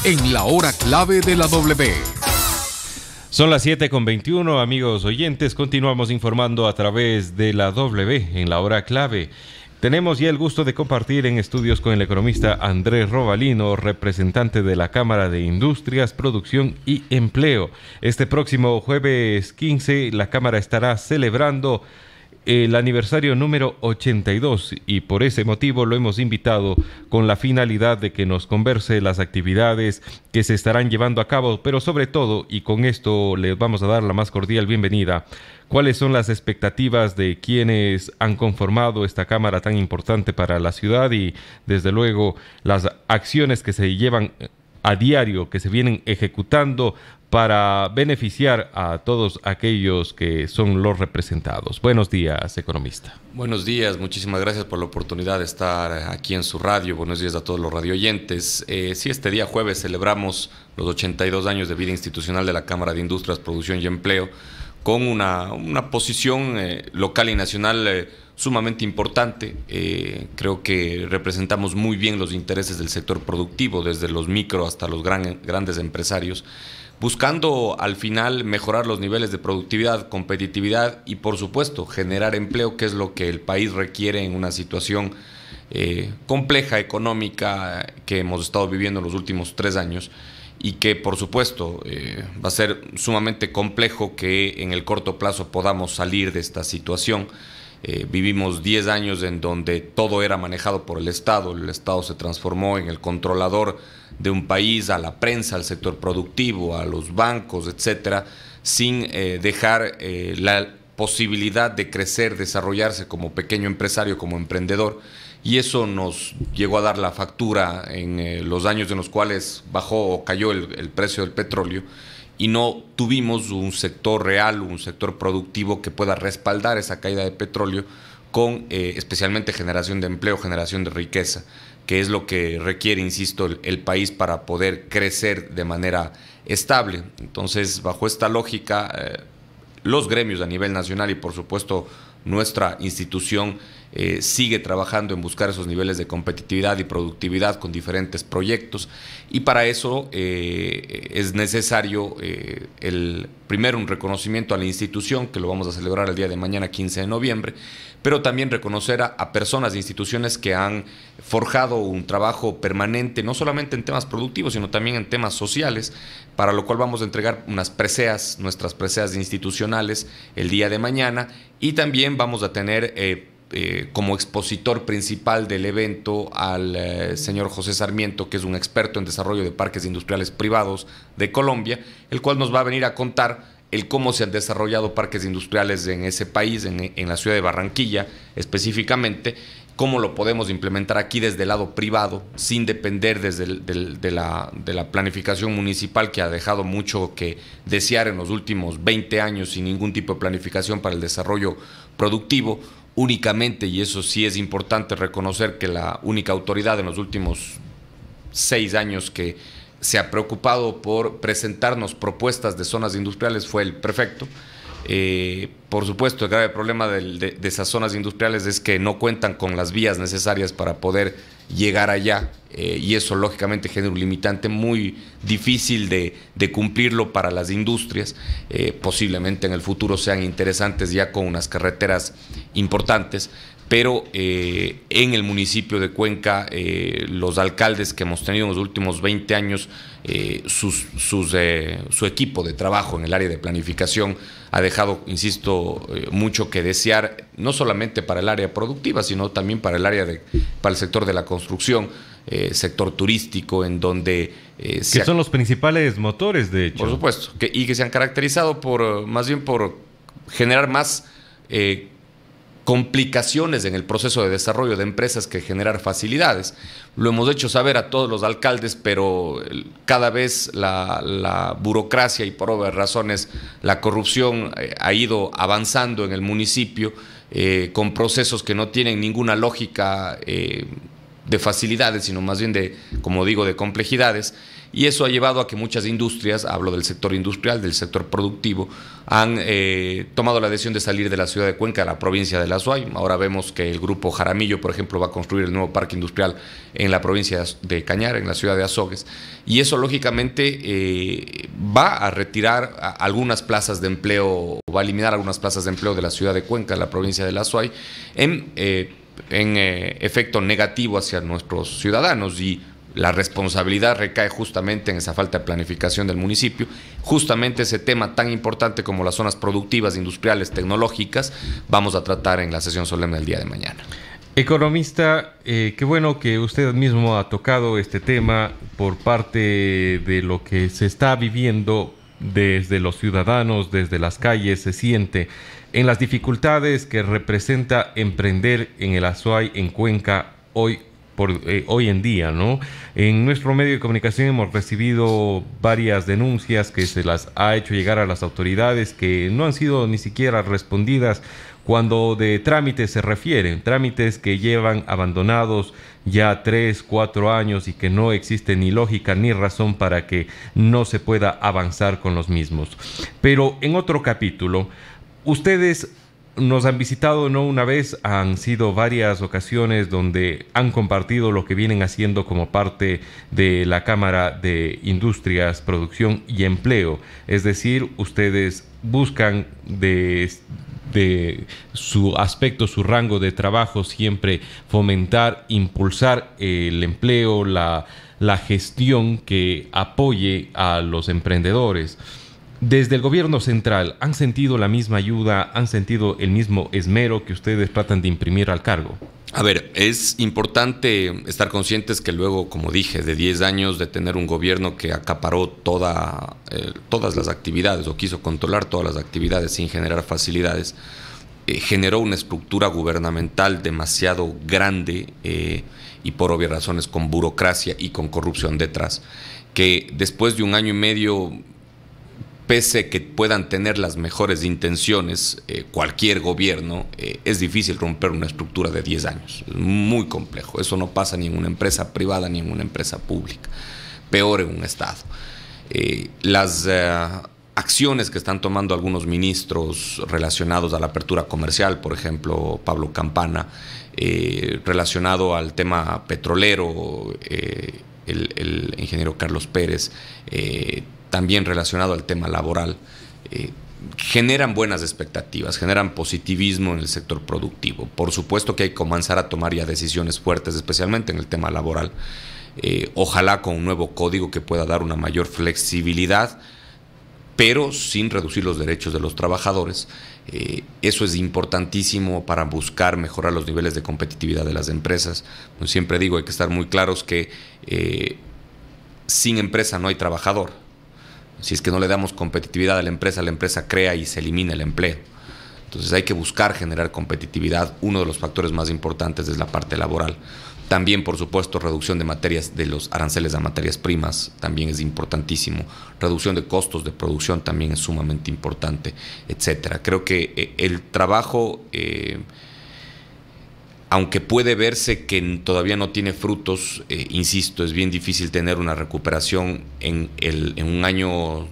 en la hora clave de la W. Son las 7:21, amigos oyentes. Continuamos informando a través de la W en la hora clave. Tenemos ya el gusto de compartir en estudios con el economista Andrés Robalino, representante de la Cámara de Industrias, Producción y Empleo. Este próximo jueves 15, la Cámara estará celebrando el aniversario número 82 y por ese motivo lo hemos invitado con la finalidad de que nos converse las actividades que se estarán llevando a cabo, pero sobre todo, y con esto les vamos a dar la más cordial bienvenida, cuáles son las expectativas de quienes han conformado esta cámara tan importante para la ciudad y desde luego las acciones que se llevan a diario, que se vienen ejecutando para beneficiar a todos aquellos que son los representados. Buenos días, economista. Buenos días, muchísimas gracias por la oportunidad de estar aquí en su radio. Buenos días a todos los radioyentes. Sí, este día jueves celebramos los 82 años de vida institucional de la Cámara de Industrias, Producción y Empleo, con una posición local y nacional sumamente importante. Creo que representamos muy bien los intereses del sector productivo, desde los micro hasta los grandes empresarios, buscando al final mejorar los niveles de productividad, competitividad y por supuesto generar empleo, que es lo que el país requiere en una situación compleja económica que hemos estado viviendo en los últimos 3 años y que por supuesto va a ser sumamente complejo que en el corto plazo podamos salir de esta situación. Vivimos 10 años en donde todo era manejado por el Estado se transformó en el controlador de un país, a la prensa, al sector productivo, a los bancos, etcétera, sin dejar la posibilidad de crecer, desarrollarse como pequeño empresario, como emprendedor, y eso nos llegó a dar la factura en los años en los cuales bajó o cayó el precio del petróleo, y no tuvimos un sector real, un sector productivo que pueda respaldar esa caída de petróleo con especialmente generación de empleo, generación de riqueza, que es lo que requiere, insisto, el país para poder crecer de manera estable. Entonces, bajo esta lógica, los gremios a nivel nacional y por supuesto nuestra institución sigue trabajando en buscar esos niveles de competitividad y productividad con diferentes proyectos, y para eso es necesario primero un reconocimiento a la institución, que lo vamos a celebrar el día de mañana, 15 de noviembre, pero también reconocer a personas e instituciones que han forjado un trabajo permanente, no solamente en temas productivos, sino también en temas sociales, para lo cual vamos a entregar unas preseas, nuestras preseas institucionales el día de mañana, y también vamos a tener como expositor principal del evento al señor José Sarmiento, que es un experto en desarrollo de parques industriales privados de Colombia, el cual nos va a venir a contar cómo se han desarrollado parques industriales en ese país, en la ciudad de Barranquilla específicamente, cómo lo podemos implementar aquí desde el lado privado, sin depender de la planificación municipal, que ha dejado mucho que desear en los últimos 20 años, sin ningún tipo de planificación para el desarrollo productivo. Únicamente, y eso sí es importante reconocer, que la única autoridad en los últimos 6 años que se ha preocupado por presentarnos propuestas de zonas industriales fue el prefecto. Por supuesto, el grave problema de esas zonas industriales es que no cuentan con las vías necesarias para poder llegar allá, y eso lógicamente genera un limitante muy difícil de cumplirlo para las industrias. Posiblemente en el futuro sean interesantes ya con unas carreteras importantes, pero en el municipio de Cuenca, los alcaldes que hemos tenido en los últimos 20 años, su equipo de trabajo en el área de planificación ha dejado, insisto, mucho que desear, no solamente para el área productiva, sino también para el sector de la construcción, sector turístico, en donde que son los principales motores, de hecho. Por supuesto, y que se han caracterizado más bien por generar más complicaciones en el proceso de desarrollo de empresas que generar facilidades. Lo hemos hecho saber a todos los alcaldes, pero cada vez la burocracia y por obvias razones la corrupción ha ido avanzando en el municipio, con procesos que no tienen ninguna lógica de facilidades, sino más bien de, como digo, de complejidades. Y eso ha llevado a que muchas industrias, hablo del sector industrial, del sector productivo, han tomado la decisión de salir de la ciudad de Cuenca a la provincia de La Suay. Ahora vemos que el grupo Jaramillo, por ejemplo, va a construir el nuevo parque industrial en la provincia de Cañar, en la ciudad de Azogues. Y eso, lógicamente, va a retirar algunas plazas de empleo, va a eliminar algunas plazas de empleo de la ciudad de Cuenca, la provincia de La Suay, en efecto negativo hacia nuestros ciudadanos, y la responsabilidad recae justamente en esa falta de planificación del municipio. Justamente ese tema tan importante como las zonas productivas, industriales, tecnológicas, vamos a tratar en la sesión solemne del día de mañana. Economista, qué bueno que usted mismo ha tocado este tema por parte de lo que se está viviendo desde los ciudadanos, desde las calles, se siente en las dificultades que representa emprender en el Azuay, en Cuenca, hoy en día, ¿no? En nuestro medio de comunicación hemos recibido varias denuncias que se las ha hecho llegar a las autoridades, que no han sido ni siquiera respondidas cuando de trámites se refieren, trámites que llevan abandonados ya 3, 4 años y que no existe ni lógica ni razón para que no se pueda avanzar con los mismos. Pero en otro capítulo, ustedes nos han visitado no una vez, han sido varias ocasiones donde han compartido lo que vienen haciendo como parte de la Cámara de Industrias, Producción y Empleo. Es decir, ustedes buscan de su aspecto, su rango de trabajo, siempre fomentar, impulsar el empleo, la gestión que apoye a los emprendedores. Desde el gobierno central, ¿han sentido la misma ayuda, han sentido el mismo esmero que ustedes tratan de imprimir al cargo? A ver, es importante estar conscientes que luego, como dije, de 10 años de tener un gobierno que acaparó todas las actividades o quiso controlar todas las actividades sin generar facilidades, generó una estructura gubernamental demasiado grande y por obvias razones con burocracia y con corrupción detrás, que después de un año y medio, pese que puedan tener las mejores intenciones, cualquier gobierno, es difícil romper una estructura de 10 años. Es muy complejo. Eso no pasa ni en una empresa privada ni en una empresa pública. Peor en un Estado. Las acciones que están tomando algunos ministros relacionados a la apertura comercial, por ejemplo, Pablo Campana, relacionado al tema petrolero, el ingeniero Carlos Pérez, también relacionado al tema laboral, generan buenas expectativas, generan positivismo en el sector productivo. Por supuesto que hay que comenzar a tomar ya decisiones fuertes, especialmente en el tema laboral. Ojalá con un nuevo código que pueda dar una mayor flexibilidad, pero sin reducir los derechos de los trabajadores. Eso es importantísimo para buscar mejorar los niveles de competitividad de las empresas. Pues siempre digo, hay que estar muy claros que sin empresa no hay trabajador. Si es que no le damos competitividad a la empresa crea y se elimina el empleo. Entonces hay que buscar generar competitividad. Uno de los factores más importantes es la parte laboral. También, por supuesto, reducción de los aranceles a materias primas también es importantísimo. Reducción de costos de producción también es sumamente importante, etcétera. Creo que el trabajo, aunque puede verse que todavía no tiene frutos, insisto, es bien difícil tener una recuperación en un año,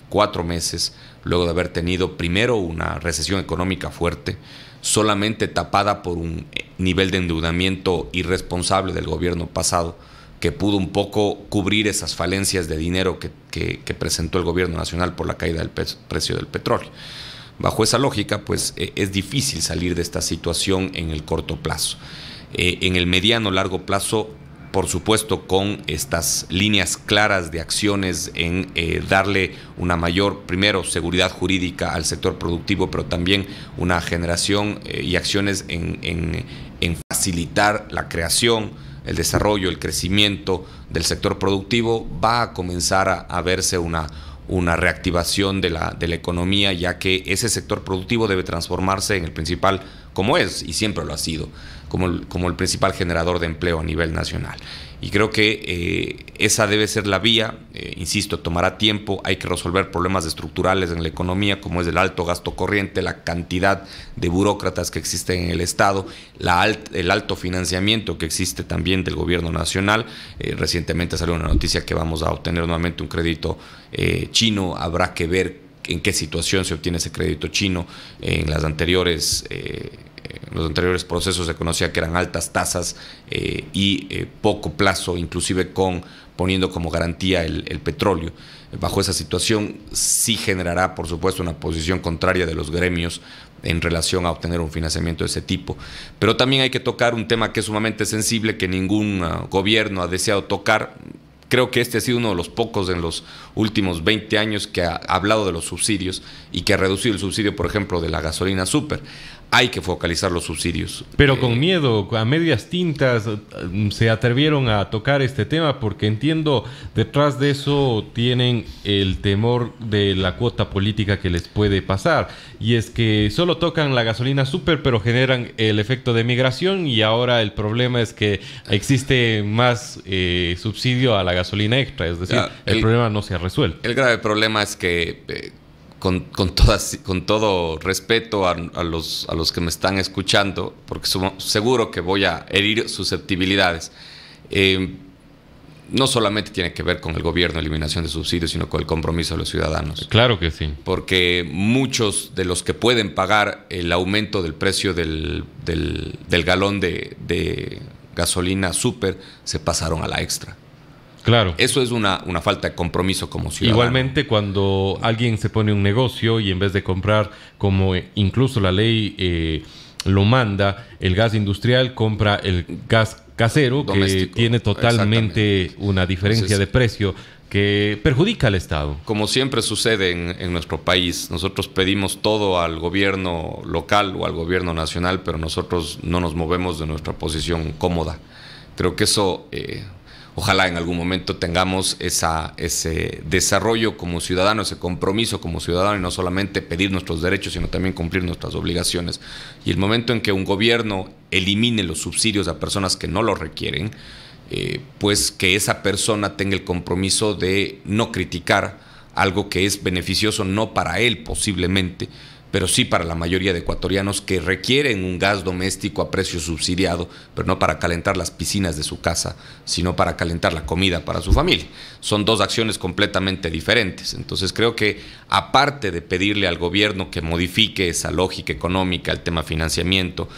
4 meses, luego de haber tenido primero una recesión económica fuerte, solamente tapada por un nivel de endeudamiento irresponsable del gobierno pasado, que pudo un poco cubrir esas falencias de dinero que presentó el gobierno nacional por la caída del precio del petróleo. Bajo esa lógica, pues es difícil salir de esta situación en el corto plazo. En el mediano largo plazo, por supuesto, con estas líneas claras de acciones en darle una mayor, primero, seguridad jurídica al sector productivo, pero también una generación y acciones en facilitar la creación, el desarrollo, el crecimiento del sector productivo, va a comenzar a verse una reactivación de la economía, ya que ese sector productivo debe transformarse en el principal, como es y siempre lo ha sido, como el principal generador de empleo a nivel nacional. Y creo que esa debe ser la vía. Insisto, tomará tiempo, hay que resolver problemas estructurales en la economía, como es el alto gasto corriente, la cantidad de burócratas que existen en el Estado, el alto financiamiento que existe también del gobierno nacional. Recientemente salió una noticia que vamos a obtener nuevamente un crédito chino. Habrá que ver en qué situación se obtiene ese crédito chino. En los anteriores procesos se conocía que eran altas tasas y poco plazo, inclusive poniendo como garantía el petróleo. Bajo esa situación sí generará, por supuesto, una posición contraria de los gremios en relación a obtener un financiamiento de ese tipo. Pero también hay que tocar un tema que es sumamente sensible, que ningún gobierno ha deseado tocar. Creo que este ha sido uno de los pocos en los últimos 20 años que ha hablado de los subsidios y que ha reducido el subsidio, por ejemplo, de la gasolina súper. Hay que focalizar los subsidios. Pero con miedo, a medias tintas, se atrevieron a tocar este tema porque entiendo, detrás de eso tienen el temor de la cuota política que les puede pasar. Y es que solo tocan la gasolina súper, pero generan el efecto de migración y ahora el problema es que existe más subsidio a la gasolina extra. Es decir, el problema no se ha resuelto. El grave problema es que... Con todo respeto a los que me están escuchando, porque seguro que voy a herir susceptibilidades, no solamente tiene que ver con el gobierno, eliminación de subsidios, sino con el compromiso de los ciudadanos. Claro que sí. Porque muchos de los que pueden pagar el aumento del precio del galón de gasolina súper se pasaron a la extra. Claro. Eso es una falta de compromiso como ciudadano. Igualmente, cuando alguien se pone un negocio y en vez de comprar, como incluso la ley lo manda, el gas industrial, compra el gas casero, doméstico, que tiene totalmente una diferencia de precio que perjudica al Estado. Como siempre sucede en nuestro país, nosotros pedimos todo al gobierno local o al gobierno nacional, pero nosotros no nos movemos de nuestra posición cómoda. Creo que eso... Ojalá en algún momento tengamos ese desarrollo como ciudadano, ese compromiso como ciudadano y no solamente pedir nuestros derechos, sino también cumplir nuestras obligaciones. Y el momento en que un gobierno elimine los subsidios a personas que no los requieren, pues que esa persona tenga el compromiso de no criticar algo que es beneficioso no para él posiblemente, pero sí para la mayoría de ecuatorianos que requieren un gas doméstico a precio subsidiado, pero no para calentar las piscinas de su casa, sino para calentar la comida para su familia. Son dos acciones completamente diferentes. Entonces creo que aparte de pedirle al gobierno que modifique esa lógica económica, el tema financiamiento,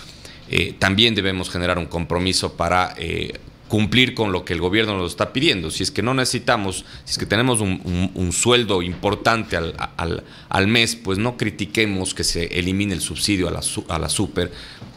también debemos generar un compromiso para cumplir con lo que el gobierno nos está pidiendo. Si es que no necesitamos, si es que tenemos un sueldo importante al mes, pues no critiquemos que se elimine el subsidio a la súper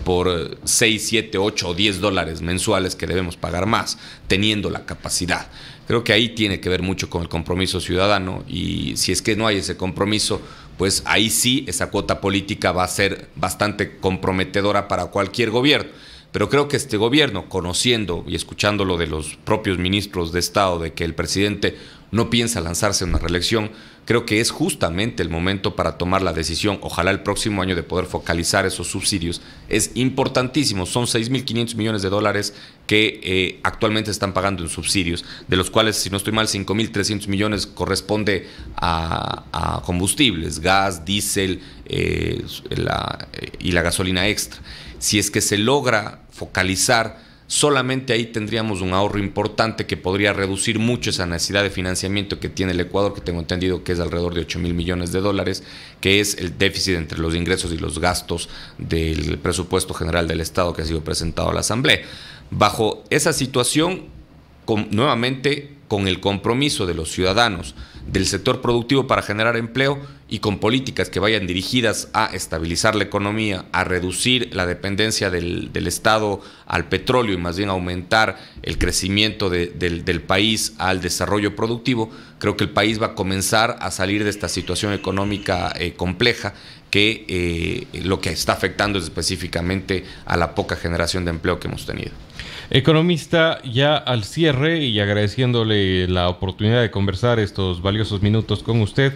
por 6, 7, 8 o 10 dólares mensuales que debemos pagar más, teniendo la capacidad. Creo que ahí tiene que ver mucho con el compromiso ciudadano y si es que no hay ese compromiso, pues ahí sí esa cuota política va a ser bastante comprometedora para cualquier gobierno. Pero creo que este gobierno, conociendo y escuchando lo de los propios ministros de Estado, de que el presidente no piensa lanzarse a una reelección, creo que es justamente el momento para tomar la decisión, ojalá el próximo año, de poder focalizar esos subsidios. Es importantísimo, son 6.500 millones de dólares que actualmente están pagando en subsidios, de los cuales, si no estoy mal, 5.300 millones corresponde a combustibles, gas, diésel y la gasolina extra. Si es que se logra focalizar, solamente ahí tendríamos un ahorro importante que podría reducir mucho esa necesidad de financiamiento que tiene el Ecuador, que tengo entendido que es alrededor de 8.000 millones de dólares, que es el déficit entre los ingresos y los gastos del presupuesto general del Estado que ha sido presentado a la Asamblea. Bajo esa situación, nuevamente con el compromiso de los ciudadanos, del sector productivo para generar empleo y con políticas que vayan dirigidas a estabilizar la economía, a reducir la dependencia del Estado al petróleo y más bien aumentar el crecimiento del país al desarrollo productivo, creo que el país va a comenzar a salir de esta situación económica compleja que lo que está afectando es específicamente a la poca generación de empleo que hemos tenido. Economista, ya al cierre y agradeciéndole la oportunidad de conversar estos valiosos minutos con usted,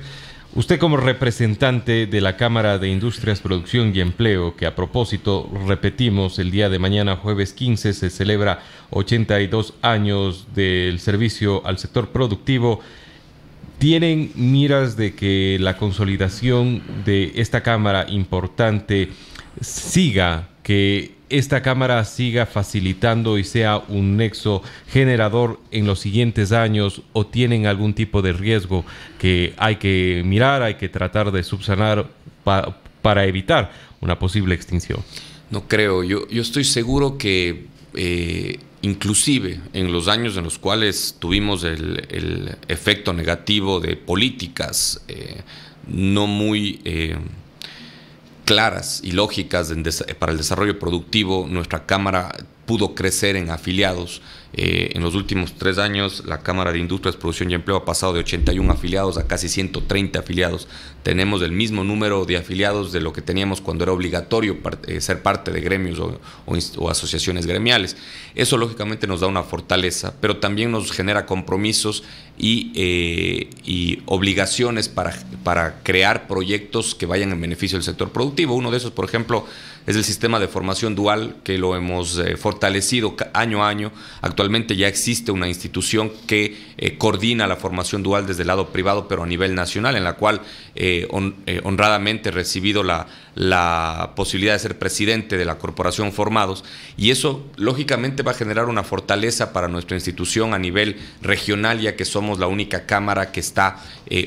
Usted como representante de la Cámara de Industrias, Producción y Empleo, que a propósito, repetimos, el día de mañana, jueves 15, se celebra 82 años del servicio al sector productivo, ¿tienen miras de que la consolidación de esta Cámara importante siga, que esta Cámara siga facilitando y sea un nexo generador en los siguientes años, o tienen algún tipo de riesgo que hay que mirar, hay que tratar de subsanar para evitar una posible extinción? No creo, yo estoy seguro que inclusive en los años en los cuales tuvimos el efecto negativo de políticas no muy claras y lógicas para el desarrollo productivo, nuestra Cámara pudo crecer en afiliados. En los últimos 3 años, la Cámara de Industrias, Producción y Empleo ha pasado de 81 afiliados a casi 130 afiliados. Tenemos el mismo número de afiliados de lo que teníamos cuando era obligatorio ser parte de gremios o asociaciones gremiales. Eso lógicamente nos da una fortaleza, pero también nos genera compromisos y obligaciones para crear proyectos que vayan en beneficio del sector productivo. Uno de esos, por ejemplo, es el sistema de formación dual, que lo hemos fortalecido año a año. Actualmente ya existe una institución que coordina la formación dual desde el lado privado, pero a nivel nacional, en la cual honradamente he recibido la posibilidad de ser presidente de la Corporación Formados, y eso lógicamente va a generar una fortaleza para nuestra institución a nivel regional, ya que somos la única cámara que está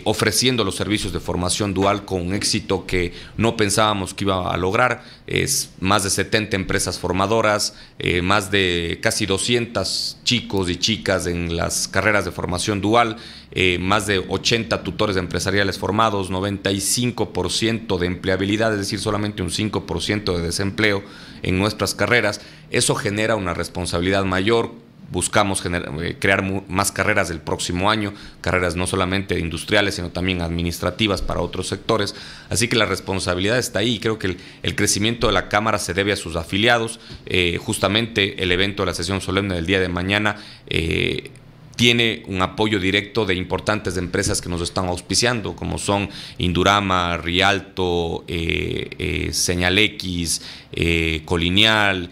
ofreciendo los servicios de formación dual con un éxito que no pensábamos que iba a lograr. Es más de 70 empresas formadoras, más de casi 200 chicos y chicas en las carreras de formación dual, más de 80 tutores empresariales formados, 95% de empleabilidad, es decir, solamente un 5% de desempleo en nuestras carreras. Eso genera una responsabilidad mayor. Buscamos crear más carreras el próximo año, carreras no solamente industriales, sino también administrativas para otros sectores. Así que la responsabilidad está ahí, y creo que el crecimiento de la Cámara se debe a sus afiliados. Justamente el evento de la sesión solemne del día de mañana tiene un apoyo directo de importantes empresas que nos están auspiciando, como son Indurama, Rialto, Señal X, Colinial,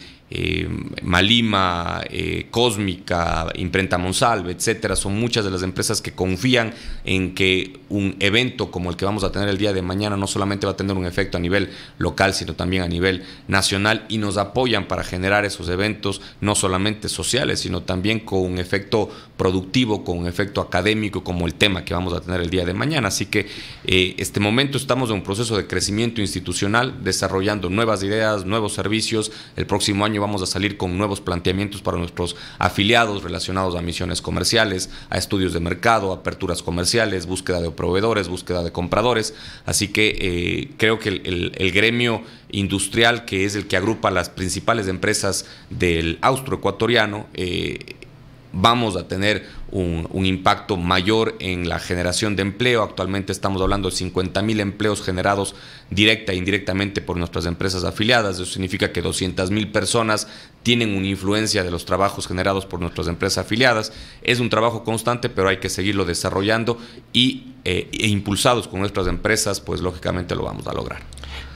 Malima, Cósmica, Imprenta Monsalve, etcétera. Son muchas de las empresas que confían en que un evento como el que vamos a tener el día de mañana no solamente va a tener un efecto a nivel local, sino también a nivel nacional, y nos apoyan para generar esos eventos no solamente sociales, sino también con un efecto productivo, con un efecto académico, como el tema que vamos a tener el día de mañana. Así que este momento estamos en un proceso de crecimiento institucional, desarrollando nuevas ideas, nuevos servicios. El próximo año vamos a salir con nuevos planteamientos para nuestros afiliados relacionados a misiones comerciales, a estudios de mercado, aperturas comerciales, búsqueda de proveedores, búsqueda de compradores. Así que creo que el gremio industrial, que es el que agrupa las principales empresas del austroecuatoriano, vamos a tener un impacto mayor en la generación de empleo. Actualmente estamos hablando de 50,000 empleos generados directa e indirectamente por nuestras empresas afiliadas. Eso significa que 200,000 personas tienen una influencia de los trabajos generados por nuestras empresas afiliadas. Es un trabajo constante, pero hay que seguirlo desarrollando e impulsados con nuestras empresas, pues lógicamente lo vamos a lograr.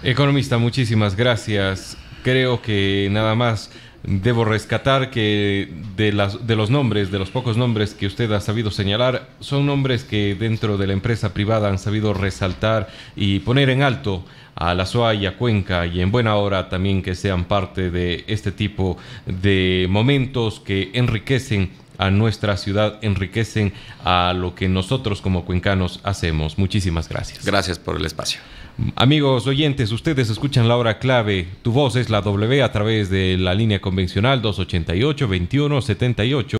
Economista, muchísimas gracias. Creo que nada más debo rescatar que de los nombres, de los pocos nombres que usted ha sabido señalar, son nombres que dentro de la empresa privada han sabido resaltar y poner en alto a la SOA y a Cuenca, y en buena hora también que sean parte de este tipo de momentos que enriquecen a nuestra ciudad, enriquecen a lo que nosotros como cuencanos hacemos. Muchísimas gracias. Gracias por el espacio. Amigos oyentes, ustedes escuchan La Hora Clave. Tu voz es la W a través de la línea convencional 288-2178.